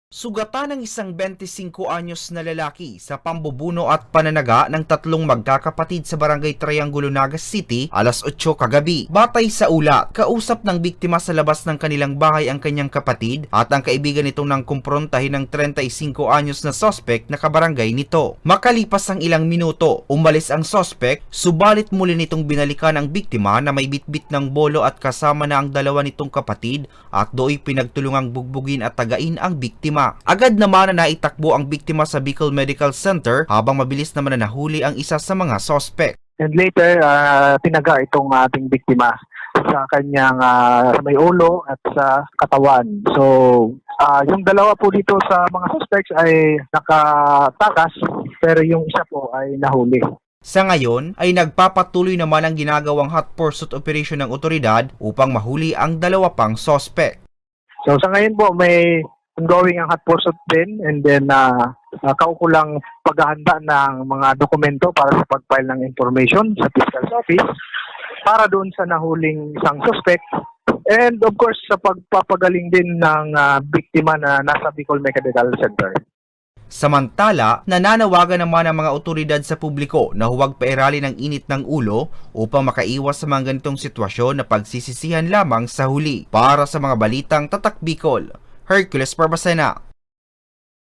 Sugatan ng isang 25 anyos na lalaki sa pambubuno at pananaga ng tatlong magkakapatid sa Barangay Triangulo, Naga City, alas 8 kagabi. Batay sa ulat, kausap ng biktima sa labas ng kanilang bahay ang kanyang kapatid at ang kaibigan nitong nang kumprontahin ng 35 anyos na sospek na kabarangay nito. Makalipas ang ilang minuto, umalis ang sospek, subalit muli nitong binalikan ang biktima na may bitbit ng bolo at kasama na ang dalawa nitong kapatid at do'y pinagtulungang bugbugin at tagain ang biktima. Agad naman na naitakbo ang biktima sa Bicol Medical Center habang mabilis naman na nahuli ang isa sa mga sospek. And later, tinaga itong ating biktima sa kanyang sa may ulo at sa katawan. So, yung dalawa po dito sa mga suspects ay nakatakas, pero yung isa po ay nahuli. Sa ngayon ay nagpapatuloy naman ang ginagawang hot pursuit operation ng otoridad upang mahuli ang dalawa pang sospek. So, sa ngayon po may ongoing ang hot pursuit din, and then kaukulang paghahanda ng mga dokumento para sa pag-file ng information sa Fiscal's Office para doon sa nahuling isang suspect, and of course sa pagpapagaling din ng biktima na nasa Bicol Medical Center. Samantala, nananawagan naman ang mga otoridad sa publiko na huwag pairalin ng init ng ulo upang makaiwas sa mga ganitong sitwasyon na pagsisisihan lamang sa huli. Para sa mga balitang Tatak Bicol, Hercules Barbacena.